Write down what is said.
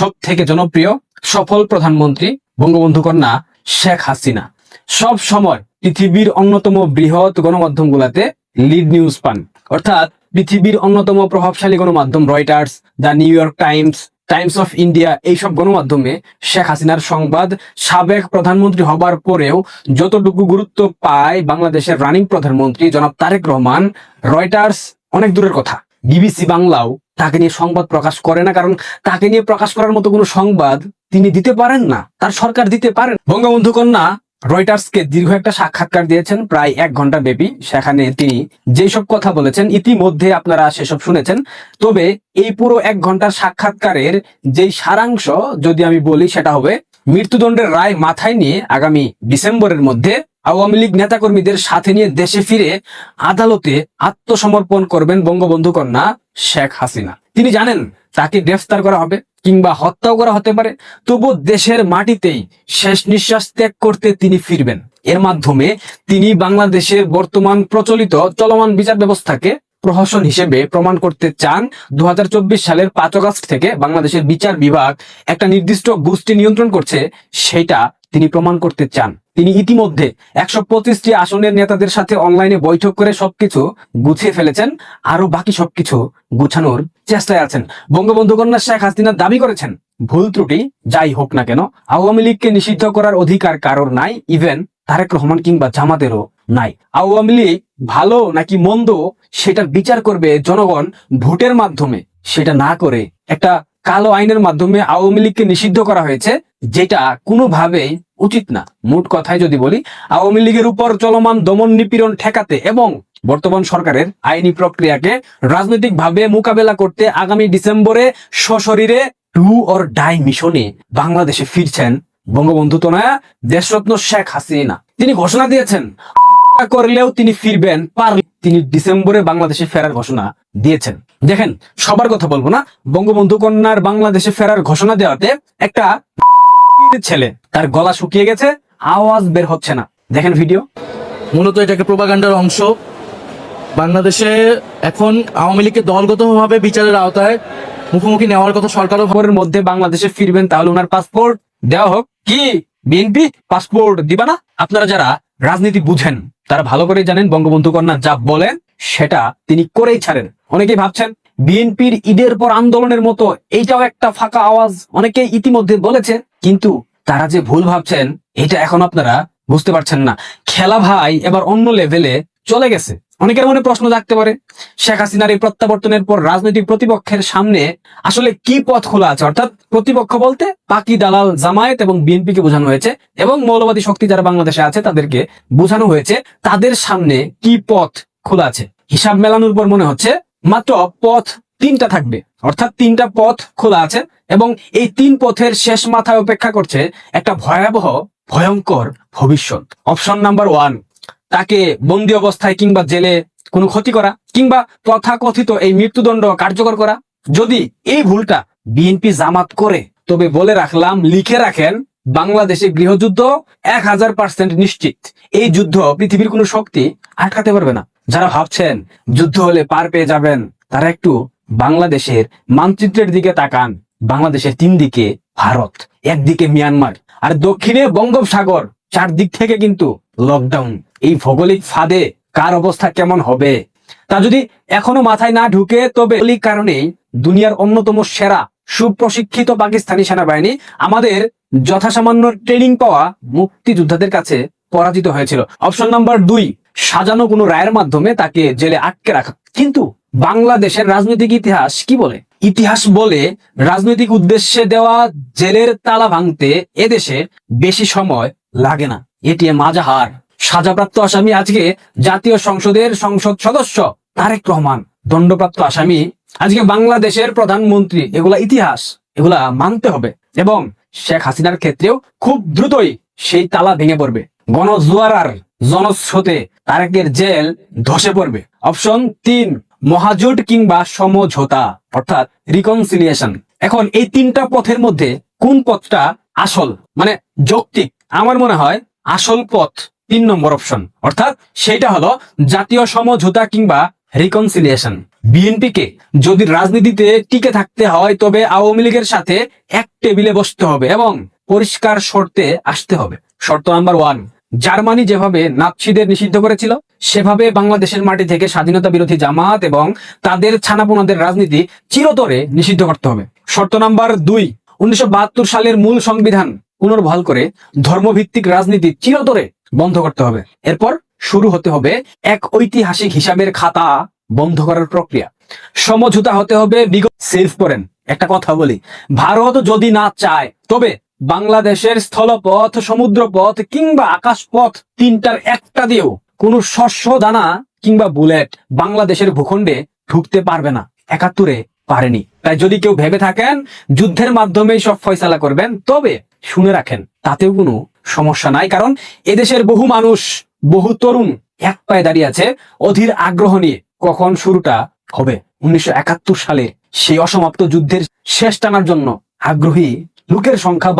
সব থেকে জনপ্রিয় সফল প্রধানমন্ত্রী বঙ্গবন্ধু কন্যা শেখ হাসিনা সব সময় পৃথিবীর অন্যতম বৃহৎ গণমাধ্যমগুলোতে লিড নিউজ পান। অর্থাৎ পৃথিবীর অন্যতম প্রভাবশালী গণমাধ্যম Reuters, the new York Times, Times of India, এইসব গণমাধ্যমে শেখ হাসিনার সংবাদ সাবেক প্রধানমন্ত্রী হবার পরেও যতটুকু গুরুত্ব পায় বাংলাদেশের রানিং প্রধানমন্ত্রী জনাব তারেক রহমান, রয়টার্স অনেক দূরের কথা, বিবিসি বাংলাও তাকে নিয়ে সংবাদ প্রকাশ করে না। কারণ তাকে নিয়ে প্রকাশ করার মতো কোনো সংবাদ তিনি দিতে পারেন না, তার সরকার দিতে পারেন। বঙ্গবন্ধু কন্যা রয়টার্সকে দীর্ঘ একটা সাক্ষাৎকার দিয়েছেন, প্রায় 1 ঘন্টা ব্যাপী। সেখানে তিনি যেসব কথা বলেছেন ইতিমধ্যে আপনারা সেসব শুনেছেন। তবে এই পুরো 1 ঘন্টার সাক্ষাৎকারের যেই সারাংশ যদি আমি বলি, সেটা হবে মৃত্যুদণ্ডের রায় মাথায় নিয়ে আগামী ডিসেম্বরের মধ্যে আওয়ামী লীগ নেতাকর্মীদের সাথে নিয়ে দেশে ফিরে আদালতে আত্মসমর্পণ করবেন বঙ্গবন্ধু কন্যা শেখ হাসিনা। তিনি জানেন তাকে গ্রেফতার করা হবে কিংবা হত্যাও করা হতে পারে, তবু দেশের মাটিতেই শেষ নিঃশ্বাস ত্যাগ করতে তিনি ফিরবেন। এর মাধ্যমে তিনি বাংলাদেশের বর্তমান প্রচলিত চলমান বিচার ব্যবস্থাকে প্রহসন হিসেবে প্রমাণ করতে চান। 2024 সালের 5 আগস্ট থেকে বাংলাদেশের বিচার বিভাগ একটা নির্দিষ্ট গোষ্ঠী নিয়ন্ত্রণ করছে, সেটা তিনি প্রমাণ করতে চান। তিনি ইতিমধ্যে 125টি আসনের নেতাদের সাথে অনলাইনে বৈঠক করে সবকিছু গুছিয়ে ফেলেছেন, আরো বাকি সবকিছু গুছানোর চেষ্টায় আছেন। বঙ্গবন্ধু কন্যা শেখ হাসিনা দাবি করেছেন, ভুল ত্রুটি যাই হোক না কেন আওয়ামী লীগকে নিষিদ্ধ করার অধিকার কারোর নাই, ইভেন তারেক রহমান কিংবা জামাতেরও নাই। আওয়ামী লীগ ভালো নাকি মন্দ সেটার বিচার করবে জনগণ ভোটের মাধ্যমে, সেটা না করে একটা কালো আইনের মাধ্যমে আওয়ামী লীগকে নিষিদ্ধ করা হয়েছে, যেটা কোনোভাবেই উচিত না। মোট কথায় যদি বলি, আওয়ামী লীগের উপর চলমান দমন নিপীড়ন ঠেকাতে এবং বর্তমান সরকারের আইনি প্রক্রিয়াকে রাজনৈতিকভাবে মোকাবেলা করতে আগামী ডিসেম্বরে সশরীরে ডু অর ডাই মিশনে বাংলাদেশে ফিরছেন বঙ্গবন্ধু তনয়া দেশরত্ন শেখ হাসিনা। তিনি ঘোষণা দিয়েছেন করলেও তিনি ফিরবেন, পারলে তিনি ডিসেম্বরে বাংলাদেশে ফেরার ঘোষণা দিয়েছেন। দেখেন, সবার কথা বলবো না, বঙ্গবন্ধু কন্যার বাংলাদেশে ফেরার ঘোষণা দেওয়াতে একটা ছেলে তার গলা শুকিয়ে গেছে, আওয়াজ বের হচ্ছে না। দেখেন ভিডিও। মূলত এটাকে প্রোপাগান্ডার অংশ। বাংলাদেশে এখন আওয়ামী লীগকে দলগতভাবে বিচারের আওতায় মুখোমুখি নেওয়ার কথা সরকারও খবরের মধ্যে বাংলাদেশে ফিরবেন, তাহলে ওনার পাসপোর্ট দেওয়া হোক। কি বিএনপি পাসপোর্ট দিবা না? আপনারা যারা রাজনীতি বুঝেন তারা ভালো করে জানেন বঙ্গবন্ধু কন্যা যা বলেন সেটা তিনি করেই ছাড়েন। অনেকেই ভাবছেন বিএনপির ঈদের পর আন্দোলনের মতো এইটাও একটা ফাঁকা আওয়াজ, অনেকেই ইতিমধ্যে বলেছে, কিন্তু তারা যে ভুল ভাবছেন এটা এখন আপনারা বুঝতে পারছেন না। খেলা ভাই এবার অন্য লেভেলে চলে গেছে। অনেকের মনে প্রশ্ন জাগতে পারে, শেখ হাসিনার এই প্রত্যাবর্তনের পর রাজনৈতিক প্রতিপক্ষের সামনে আসলে কি পথ খোলা আছে? অর্থাৎ প্রতিপক্ষ বলতে পাকি দালাল জামায়াত এবং বিএনপিকে বোঝানো হয়েছে, এবং মৌলবাদী শক্তি যারা বাংলাদেশে আছে তাদেরকে বোঝানো হয়েছে তাদের সামনে কি পথ খোলা আছে। হিসাব মেলানোর পর মনে হচ্ছে মাত্র পথ 3টা থাকবে, অর্থাৎ 3টা পথ খোলা আছে, এবং এই 3 পথের শেষ মাথায় অপেক্ষা করছে একটা ভয়াবহ ভয়ঙ্কর ভবিষ্যৎ। অপশন নাম্বার 1, তাকে বন্দী অবস্থায় কিংবা জেলে কোনো ক্ষতি করা, কিংবা তথাকথিত এই মৃত্যুদণ্ড কার্যকর করা। যদি এই ভুলটা বিএনপি জামাত করে, তবে বলে রাখলাম, লিখে রাখেন, বাংলাদেশে গৃহযুদ্ধ 1000% নিশ্চিত। এই যুদ্ধ পৃথিবীর কোনো শক্তি আটকাতে পারবে না। যারা ভাবছেন যুদ্ধ হলে পার পেয়ে যাবেন, তারা একটু বাংলাদেশের মানচিত্রের দিকে তাকান। বাংলাদেশের 3 দিকে ভারত, একদিকে মিয়ানমার, আর দক্ষিণে বঙ্গোপসাগর, 4 দিক থেকে কিন্তু লকডাউন। এই ভৌগোলিক ফাঁদে কার অবস্থা কেমন হবে তা যদি এখনো মাথায় না ঢুকে, তবে এই কারণেই দুনিয়ার অন্যতম সেরা সুপ্রশিক্ষিত পাকিস্তানি সেনাবাহিনী আমাদের যথাসামান্য ট্রেনিং পাওয়া মুক্তিযোদ্ধাদের কাছে পরাজিত হয়েছিল। অপশন নাম্বার 2, সাজানো কোনো রায়ের মাধ্যমে তাকে জেলে আটকে রাখা। কিন্তু বাংলাদেশের রাজনৈতিক ইতিহাস কি বলে? ইতিহাস বলে রাজনৈতিক উদ্দেশ্যে দেওয়া জেলের তালা ভাঙতে এদেশে বেশি সময় লাগে না। এটিএম আজাহার, সাজাপ্রাপ্ত আসামি আজকে জাতীয় সংসদের সংসদ সদস্য তারেক রহমান, দণ্ডপ্রাপ্ত আসামি আজকে বাংলাদেশের প্রধানমন্ত্রী। এগুলা ইতিহাস, এগুলা মানতে হবে। এবং শেখ হাসিনার ক্ষেত্রেও খুব দ্রুতই সেই তালা ভেঙে পড়বে। গণজোয়ার জনস্রোতে তারেকের জেল ধসে পড়বে। অপশন 3, মহাজোট কিংবা সমঝোতা, অর্থাৎ রিকনসিলিয়েশন। এখন এই 3টা পথের মধ্যে কোন পথটা আসল, মানে যৌক্তিক? আমার মনে হয় আসল পথ 3 নম্বর অপশন, অর্থাৎ সেটা হলো জাতীয় সমঝোতা কিংবা রিকনসিলিয়েশন। বিএনপিকে যদি রাজনীতিতে টিকে থাকতে হয় তবে আওয়ামী লীগের সাথে এক টেবিলে বসতে হবে এবং পরিষ্কার শর্তে আসতে হবে। শর্ত নাম্বার 1, জার্মানি যেভাবে নাৎসিদের নিষিদ্ধ করেছিল সেভাবে বাংলাদেশের মাটি থেকে স্বাধীনতা বিরোধী জামাত এবং তাদের ছানাপোনাদের রাজনীতি চিরতরে নিষিদ্ধ করতে হবে। শর্ত নাম্বার 2, 1972 সালের মূল সংবিধান পুনর্বহাল করে ধর্মভিত্তিক রাজনীতি চিরতরে বন্ধ করতে হবে। এরপর শুরু হতে হবে এক ঐতিহাসিক হিসাবের খাতা বন্ধ করার প্রক্রিয়া। সমঝোতা হতে হবে বিগত। সেভ করেন, একটা কথা বলি, ভারত যদি না চায় তবে বাংলাদেশের স্থলপথ, সমুদ্রপথ কিংবা আকাশপথ তিনটার একটা দিয়েও কোনো শস্য দানা কিংবা বুলেট বাংলাদেশের ভূখণ্ডে ঢুকতে পারবে না। 71-এ পারেনি। তাই যদি কেউ ভেবে থাকেন যুদ্ধের মাধ্যমেই সব ফয়সালা করবেন, তবে শুনে রাখেন তাতেও কোনো সমস্যা নাই, কারণ এদেশের বহু মানুষ, বহু তরুণ এক পায়ে দাঁড়িয়ে আছে অধীর আগ্রহ নিয়ে কখন শুরুটা হবে। 1971 সালে সেই অসমাপ্ত যুদ্ধের শেষ টানার জন্য আগ্রহী লোকের সংখ্যা